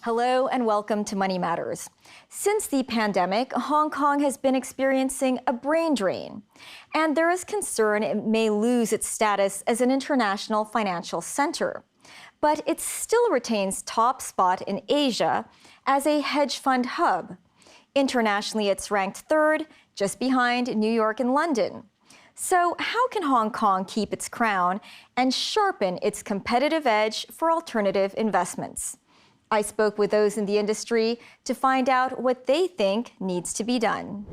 Hello and welcome to Money Matters. Since the pandemic, Hong Kong has been experiencing a brain drain, and there is concern it may lose its status as an international financial center. But it still retains top spot in Asia as a hedge fund hub. Internationally, it's ranked third, just behind New York and London. So how can Hong Kong keep its crown and sharpen its competitive edge for alternative investments? I spoke with those in the industry to find out what they think needs to be done.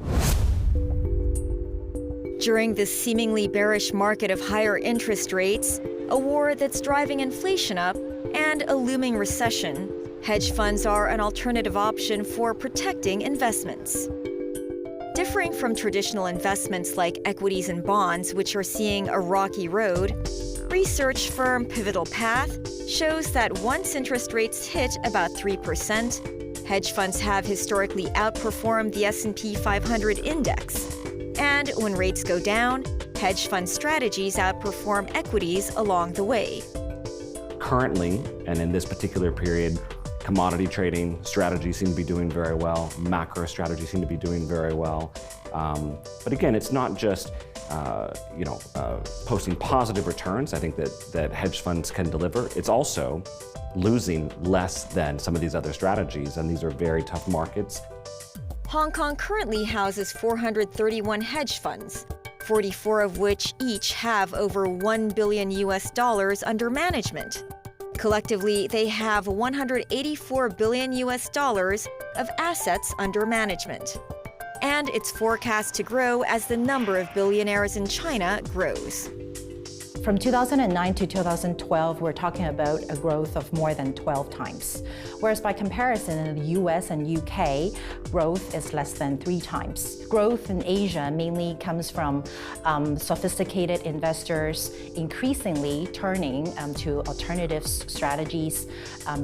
During this seemingly bearish market of higher interest rates, a war that's driving inflation up, and a looming recession, hedge funds are an alternative option for protecting investments. Differing from traditional investments like equities and bonds, which are seeing a rocky road, research firm Pivotal Path shows that once interest rates hit about 3%, hedge funds have historically outperformed the S&P 500 index. And when rates go down, hedge fund strategies outperform equities along the way. Currently, and in this particular period, commodity trading strategies seem to be doing very well. Macro strategies seem to be doing very well. But again, it's not just posting positive returns. I think that hedge funds can deliver. It's also losing less than some of these other strategies, and these are very tough markets. Hong Kong currently houses 431 hedge funds, 44 of which each have over $1 billion under management. Collectively, they have $184 billion of assets under management. And it's forecast to grow as the number of billionaires in China grows. From 2009 to 2012, we're talking about a growth of more than 12 times. Whereas by comparison, in the US and UK, growth is less than 3 times. Growth in Asia mainly comes from sophisticated investors increasingly turning to alternative strategies,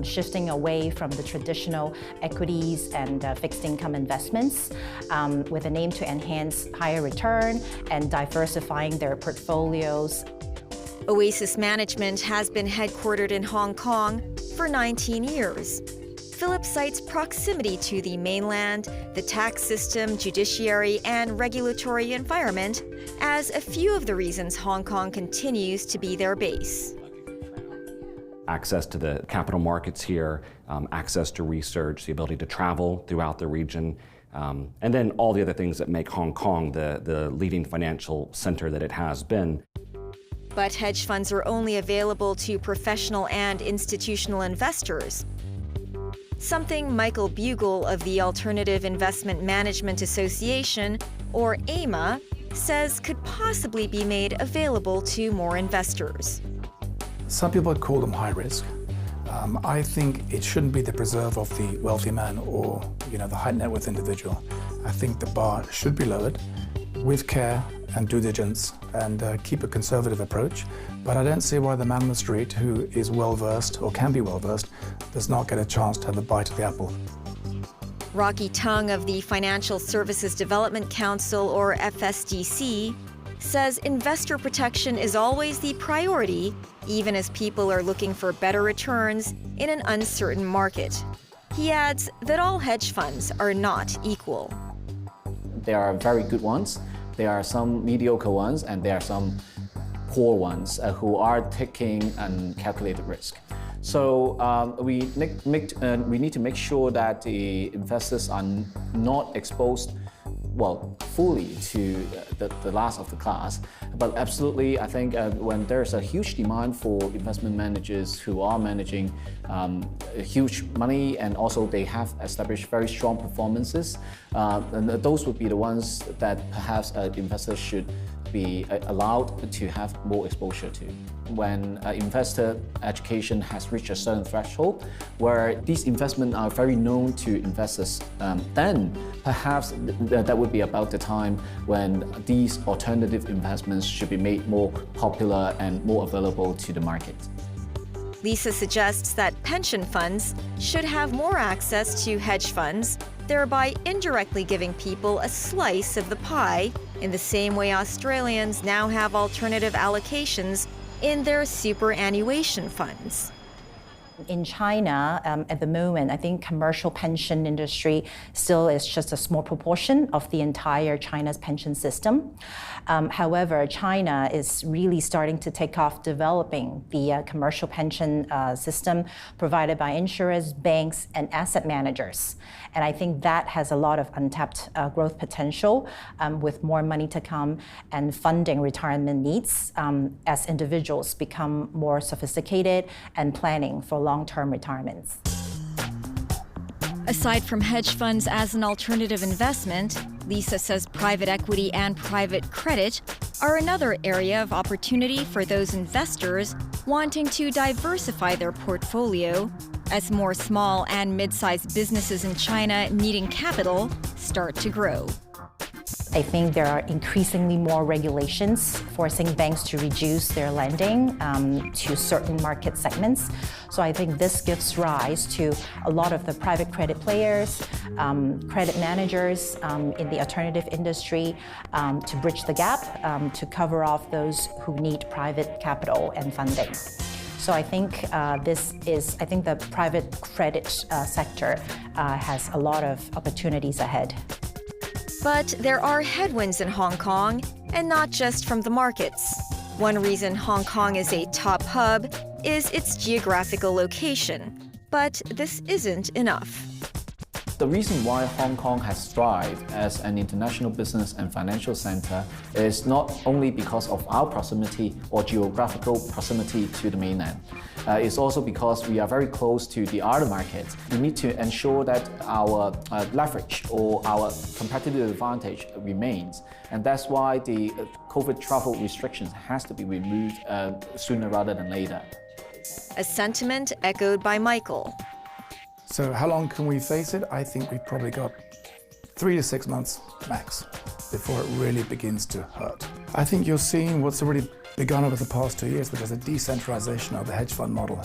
shifting away from the traditional equities and fixed income investments with an aim to enhance higher return and diversifying their portfolios. Oasis Management has been headquartered in Hong Kong for 19 years. Philip cites proximity to the mainland, the tax system, judiciary, and regulatory environment as a few of the reasons Hong Kong continues to be their base. Access to the capital markets here, access to research, the ability to travel throughout the region, and then all the other things that make Hong Kong the leading financial center that it has been. But hedge funds are only available to professional and institutional investors. Something Michael Bugle of the Alternative Investment Management Association, or AIMA, says could possibly be made available to more investors. Some people call them high risk. I think it shouldn't be the preserve of the wealthy man or the high net worth individual. I think the bar should be lowered with care and due diligence and keep a conservative approach. But I don't see why the man on the street who is well-versed or can be well-versed does not get a chance to have a bite of the apple. Rocky Tung of the Financial Services Development Council, or FSDC, says investor protection is always the priority, even as people are looking for better returns in an uncertain market. He adds that all hedge funds are not equal. There are very good ones, there are some mediocre ones, and there are some poor ones who are taking calculated risk. So we need to make sure that the investors are not exposed fully to the last of the class. But absolutely, I think when there's a huge demand for investment managers who are managing huge money and also they have established very strong performances, and those would be the ones that perhaps investors should be allowed to have more exposure to. When investor education has reached a certain threshold where these investments are very known to investors, then perhaps that would be about the time when these alternative investments should be made more popular and more available to the market. Lisa suggests that pension funds should have more access to hedge funds, thereby indirectly giving people a slice of the pie in the same way Australians now have alternative allocations in their superannuation funds. In China, at the moment, I think commercial pension industry still is just a small proportion of the entire China's pension system. However, China is really starting to take off developing the commercial pension system provided by insurers, banks, and asset managers. And I think that has a lot of untapped growth potential with more money to come and funding retirement needs as individuals become more sophisticated and planning for long-term retirements. Aside from hedge funds as an alternative investment, Lisa says private equity and private credit are another area of opportunity for those investors wanting to diversify their portfolio as more small and mid-sized businesses in China needing capital start to grow. I think there are increasingly more regulations forcing banks to reduce their lending to certain market segments. So I think this gives rise to a lot of the private credit players, credit managers in the alternative industry to bridge the gap, to cover off those who need private capital and funding. So I think the private credit sector has a lot of opportunities ahead. But there are headwinds in Hong Kong, and not just from the markets. One reason Hong Kong is a top hub is its geographical location. But this isn't enough. The reason why Hong Kong has thrived as an international business and financial center is not only because of our proximity or geographical proximity to the mainland. It's also because we are very close to the other markets. We need to ensure that our leverage or our competitive advantage remains. And that's why the COVID travel restrictions has to be removed sooner rather than later. A sentiment echoed by Michael. So how long can we face it? I think we've probably got 3 to 6 months max before it really begins to hurt. I think you're seeing what's already begun over the past 2 years, which is a decentralization of the hedge fund model,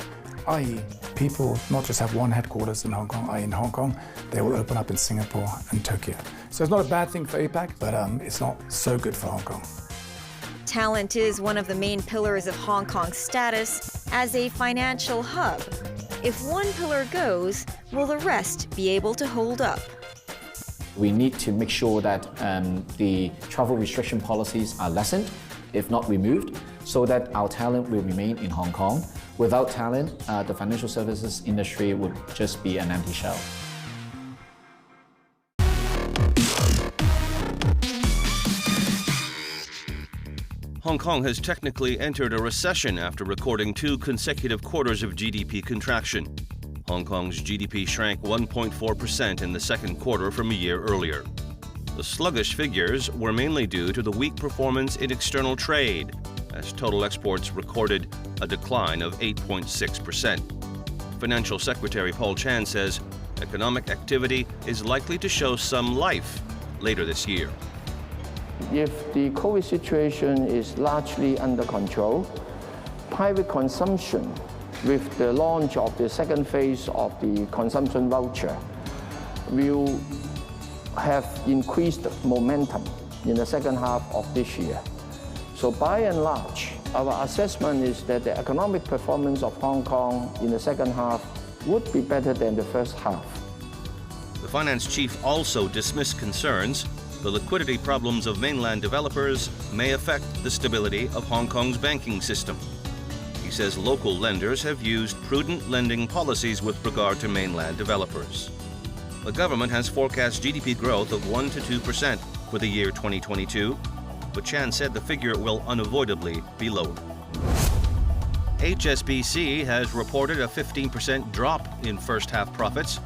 i.e. people not just have one headquarters in Hong Kong, i.e. in Hong Kong, they will open up in Singapore and Tokyo. So it's not a bad thing for APAC, but it's not so good for Hong Kong. Talent is one of the main pillars of Hong Kong's status as a financial hub. If one pillar goes, will the rest be able to hold up? We need to make sure that the travel restriction policies are lessened, if not removed, so that our talent will remain in Hong Kong. Without talent, the financial services industry would just be an empty shell. Hong Kong has technically entered a recession after recording 2 consecutive quarters of GDP contraction. Hong Kong's GDP shrank 1.4% in the second quarter from a year earlier. The sluggish figures were mainly due to the weak performance in external trade, as total exports recorded a decline of 8.6%. Financial Secretary Paul Chan says economic activity is likely to show some life later this year. If the COVID situation is largely under control, private consumption with the launch of the second phase of the consumption voucher will have increased momentum in the second half of this year. So by and large, our assessment is that the economic performance of Hong Kong in the second half would be better than the first half. The finance chief also dismissed concerns the liquidity problems of mainland developers may affect the stability of Hong Kong's banking system. He says local lenders have used prudent lending policies with regard to mainland developers. The government has forecast GDP growth of 1 to 2% for the year 2022, but Chan said the figure will unavoidably be lower. HSBC has reported a 15% drop in first-half profits.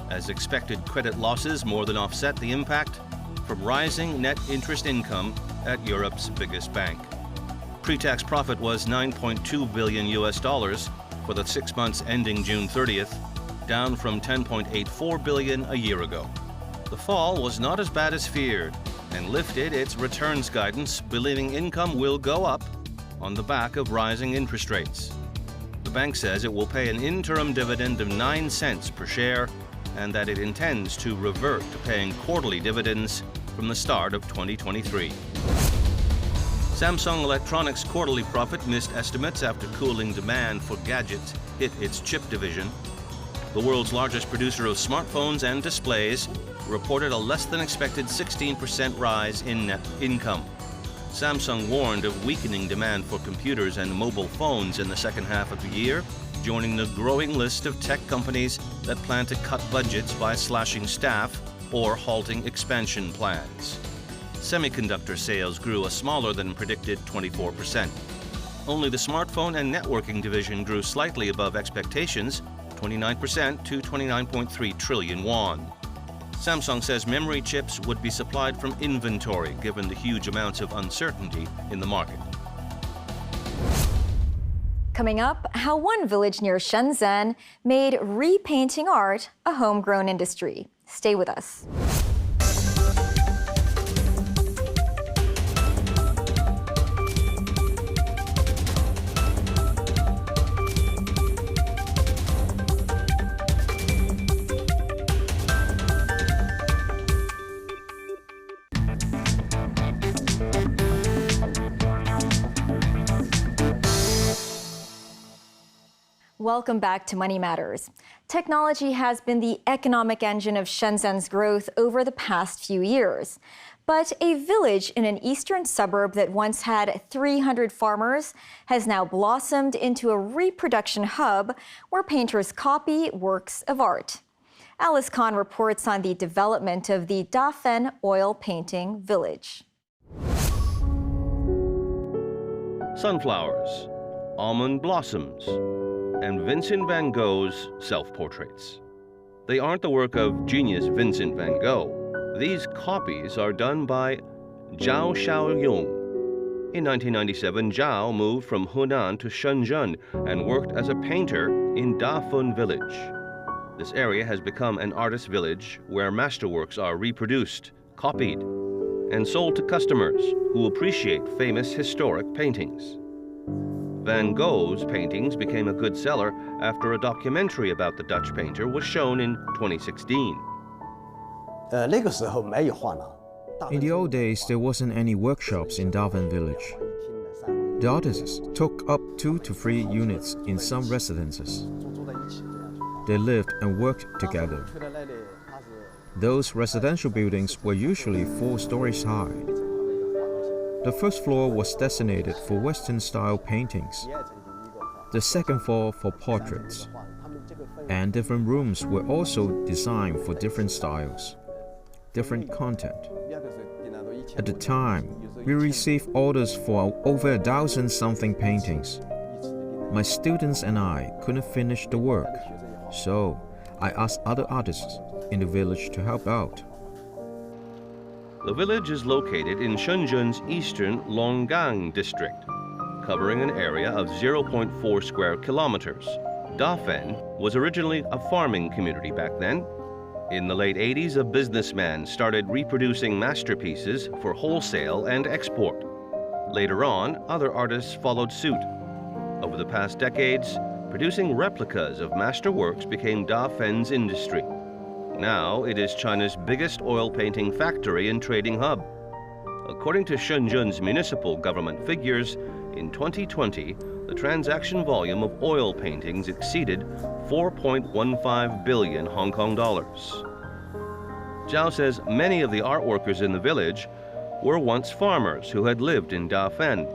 As expected, credit losses more than offset the impact from rising net interest income at Europe's biggest bank. Pre-tax profit was $9.2 billion for the 6 months ending June 30th, down from $10.84 billion a year ago. The fall was not as bad as feared and lifted its returns guidance, believing income will go up on the back of rising interest rates. The bank says it will pay an interim dividend of 9 cents per share and that it intends to revert to paying quarterly dividends from the start of 2023. Samsung Electronics' quarterly profit missed estimates after cooling demand for gadgets hit its chip division. The world's largest producer of smartphones and displays reported a less than expected 16% rise in net income. Samsung warned of weakening demand for computers and mobile phones in the second half of the year, joining the growing list of tech companies that plan to cut budgets by slashing staff or halting expansion plans. Semiconductor sales grew a smaller than predicted 24%. Only the smartphone and networking division grew slightly above expectations, 29% to 29.3 trillion won. Samsung says memory chips would be supplied from inventory given the huge amounts of uncertainty in the market. Coming up, how one village near Shenzhen made repainting art a homegrown industry. Stay with us. Welcome back to Money Matters. Technology has been the economic engine of Shenzhen's growth over the past few years. But a village in an eastern suburb that once had 300 farmers has now blossomed into a reproduction hub where painters copy works of art. Alice Kahn reports on the development of the Dafen oil painting village. Sunflowers, almond blossoms, and Vincent van Gogh's self-portraits. They aren't the work of genius Vincent van Gogh. These copies are done by Zhao Xiaoyong. In 1997, Zhao moved from Hunan to Shenzhen and worked as a painter in Dafen village. This area has become an artist village where masterworks are reproduced, copied, and sold to customers who appreciate famous historic paintings. Van Gogh's paintings became a good seller after a documentary about the Dutch painter was shown in 2016. In the old days, there wasn't any workshops in Dafen village. The artists took up 2 to 3 units in some residences. They lived and worked together. Those residential buildings were usually 4 stories high. The first floor was designated for Western-style paintings, the second floor for portraits, and different rooms were also designed for different styles, different content. At the time, we received orders for over 1,000-something paintings. My students and I couldn't finish the work, so I asked other artists in the village to help out. The village is located in Shenzhen's eastern Longgang district, covering an area of 0.4 square kilometers. Dafen was originally a farming community back then. In the late 80s, a businessman started reproducing masterpieces for wholesale and export. Later on, other artists followed suit. Over the past decades, producing replicas of masterworks became Dafen's industry. Now it is China's biggest oil painting factory and trading hub. According to Shenzhen's municipal government figures, in 2020, the transaction volume of oil paintings exceeded 4.15 billion Hong Kong dollars. Zhao says many of the art workers in the village were once farmers who had lived in Dafen.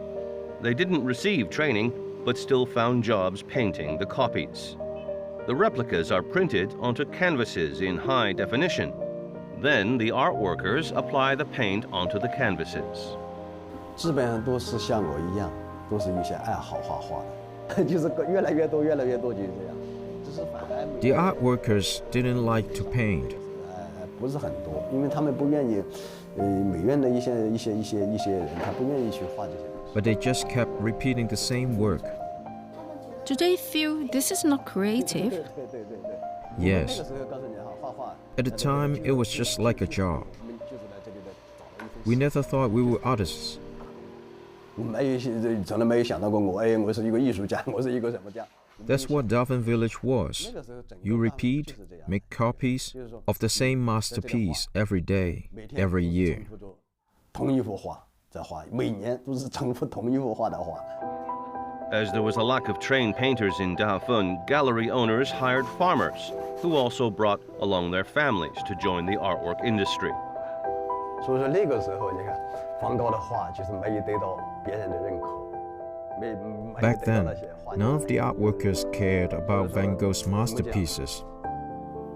They didn't receive training, but still found jobs painting the copies. The replicas are printed onto canvases in high definition. Then the art workers apply the paint onto the canvases. The art workers didn't like to paint. But they just kept repeating the same work. Do they feel this is not creative? Yes. At the time, it was just like a job. We never thought we were artists. That's what Dafen village was. You repeat, make copies of the same masterpiece every day, every year. As there was a lack of trained painters in Dafen, gallery owners hired farmers, who also brought along their families to join the artwork industry. 所以说那个时候，你看梵高的画就是没有得到别人的认可。 Back then, none of the art workers cared about Van Gogh's masterpieces.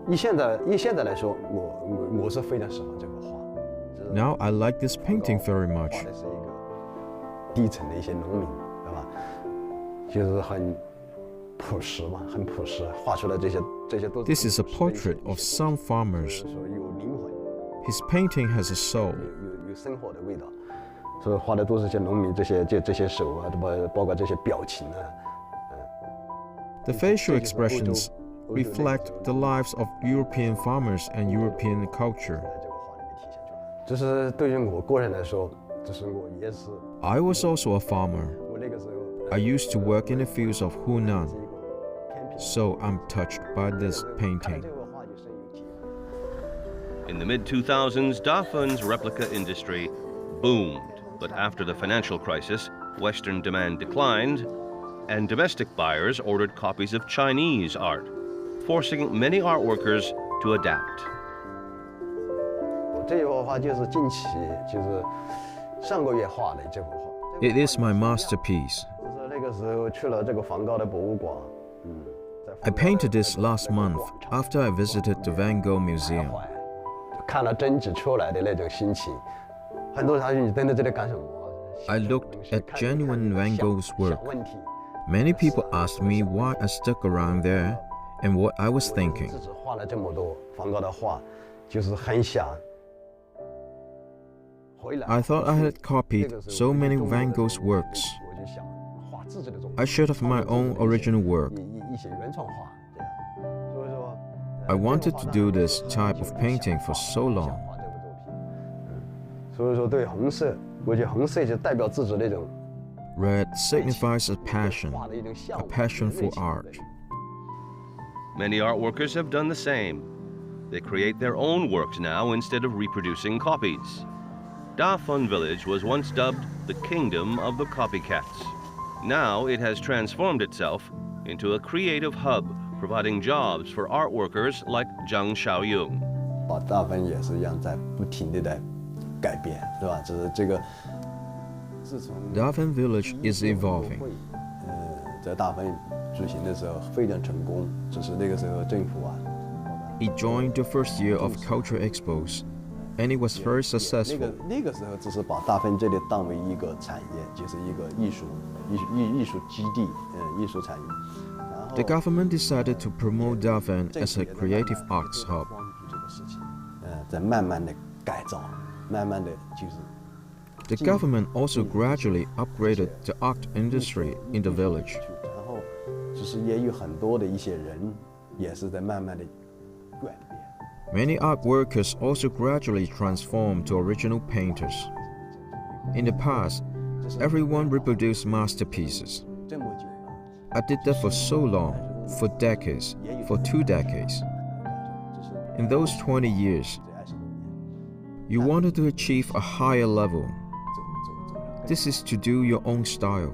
以现在来说，我是非常喜欢这个画。 Now I like this painting very much. 画的是一个低层的一些农民，对吧？就是很朴实嘛，很朴实，画出来这些都。 This is a portrait of some farmers. 说有灵魂。 His painting has a soul. 有生活的味道。 所以画的都是些农民这些手啊，包括这些表情啊。The facial expressions reflect the lives of European farmers and European culture. 这是对于我个人来说，这是我也是。 I was also a farmer. 我那个时候。 I used to work in the fields of Hunan, so I'm touched by this painting. In the mid-2000s, Dafen's replica industry boomed. But after the financial crisis, Western demand declined, and domestic buyers ordered copies of Chinese art, forcing many art workers to adapt. 这幅画就是近期，就是上个月画的这幅画。 It is my masterpiece. 就是那个时候去了这个梵高的博物馆，I painted this last month after I visited the Van Gogh Museum. 看了真迹出来的那种心情。 很多人说你蹲在这里干什么？ I looked at genuine Van Gogh's work. Many people asked me why I stuck around there and what I was thinking. 自己画了这么多梵高的画，就是很想。 I thought I had copied so many Van Gogh's works. I should have my own original work. I wanted to do this type of painting for so long. 所以说，对红色，我觉得红色就代表自己那种。 Red signifies a passion for art. Many art workers have done the same. They create their own works now instead of reproducing copies. Dafen village was once dubbed the Kingdom of the Copycats. Now it has transformed itself into a creative hub, providing jobs for art workers like Zhang Xiaoyong. 大分也是一样，在不停地在改变，是吧？只是这个。 Dafen village is evolving. 在大分举行的时候非常成功，只是那个时候政府啊。 It joined the first year of culture expos, and it was very successful. 那个时候只是把大分这里当为一个产业，就是一个艺术基地，艺术产业。 The government decided to promote Dafen as a creative arts hub. 在慢慢的改造，慢慢的就是。 The government also gradually upgraded the art industry in the village. 然后，就是也有很多的一些人也是在慢慢的改变。 Many art workers also gradually transformed to original painters. In the past, everyone reproduced masterpieces. I did that for so long, for decades, for 2 decades. In those 20 years, you wanted to achieve a higher level. This is to do your own style.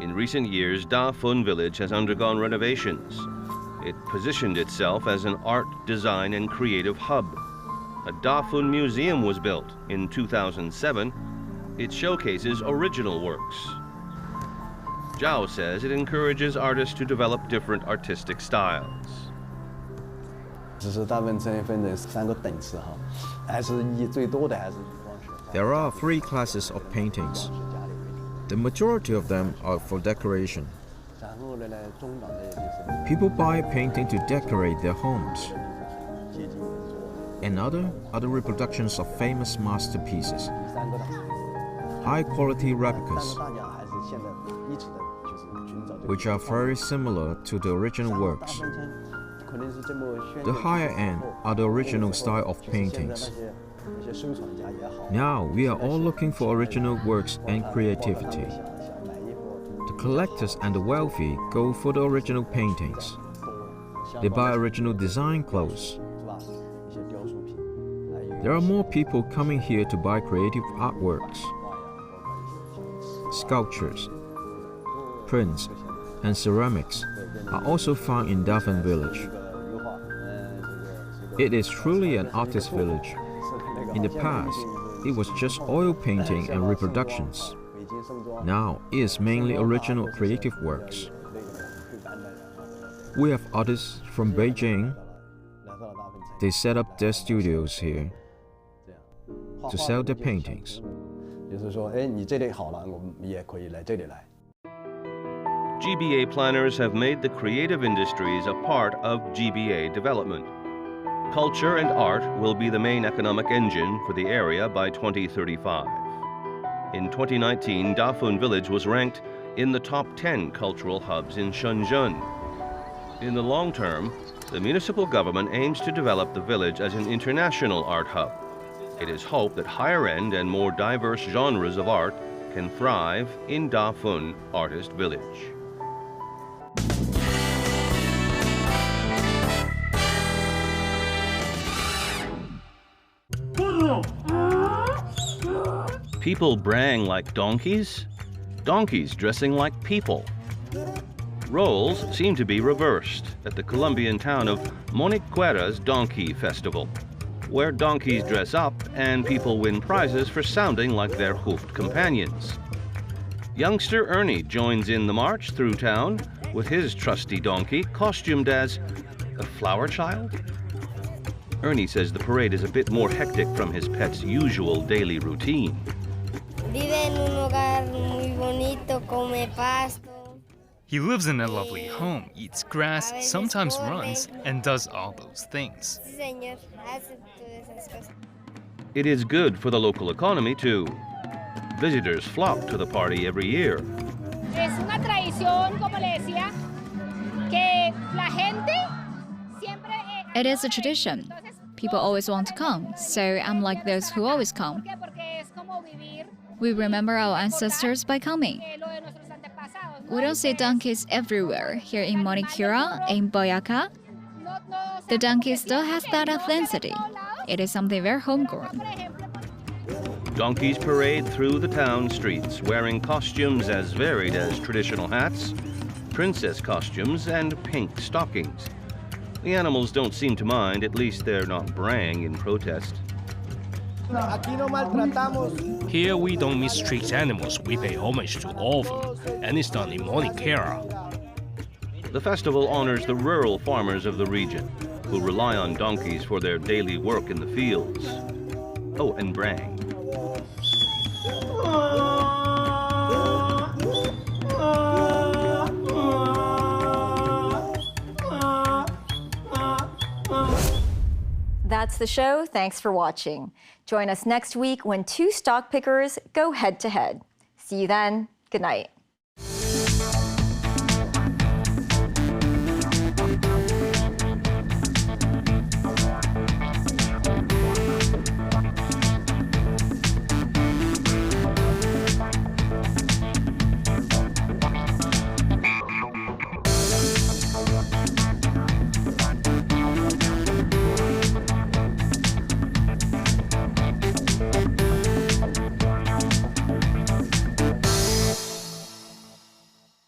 In recent years, Dafen village has undergone renovations. It positioned itself as an art, design, and creative hub. A Dafen museum was built in 2007. It showcases original works. Zhao says it encourages artists to develop different artistic styles. 只是大分分成3个等次哈，还是最多的还是。 There are 3 classes of paintings. The majority of them are for decoration. People buy a painting to decorate their homes. Another are the reproductions of famous masterpieces. High-quality replicas, which are very similar to the original works. The higher end are the original style of paintings. Now we are all looking for original works and creativity. The collectors and the wealthy go for the original paintings. They buy original design clothes. There are more people coming here to buy creative artworks. sculptures, prints, and ceramics are also found in Dafen village. It is truly an artist village. In the past, it was just oil painting and reproductions. Now it is mainly original creative works. We have artists from Beijing. They set up their studios here to sell their paintings. GBA planners have made the creative industries a part of GBA development. Culture and art will be the main economic engine for the area by 2035. In 2019, Dafen Village was ranked in the top 10 cultural hubs in Shenzhen. In the long term, the municipal government aims to develop the village as an international art hub. It is hoped that higher-end and more diverse genres of art can thrive in Dafen Artist Village. People braying like donkeys, donkeys dressing like people. Roles seem to be reversed at the Colombian town of Moniquera's Donkey Festival, where donkeys dress up and people win prizes for sounding like their hoofed companions. Youngster Ernie joins in the march through town with his trusty donkey costumed as a flower child. Ernie says the parade is a bit more hectic from his pet's usual daily routine. He lives in a lovely home, eats grass, sometimes runs, and does all those things. It is good for the local economy, too. Visitors flock to the party every year. It is a tradition. People always want to come, so I'm like those who always come. We remember our ancestors by coming. We don't see donkeys everywhere. Here in Moniquera, in Boyaca, the donkey still has that authenticity. It is something very homegrown. Donkeys parade through the town streets, wearing costumes as varied as traditional hats, princess costumes, and pink stockings. The animals don't seem to mind, at least they're not braying in protest. Here we don't mistreat animals, we pay homage to all of them, and it's done in Moniquera. The festival honors the rural farmers of the region, who rely on donkeys for their daily work in the fields. Oh, and braying. That's the show. Thanks for watching. Join us next week when two stock pickers go head to head. See you then. Good night.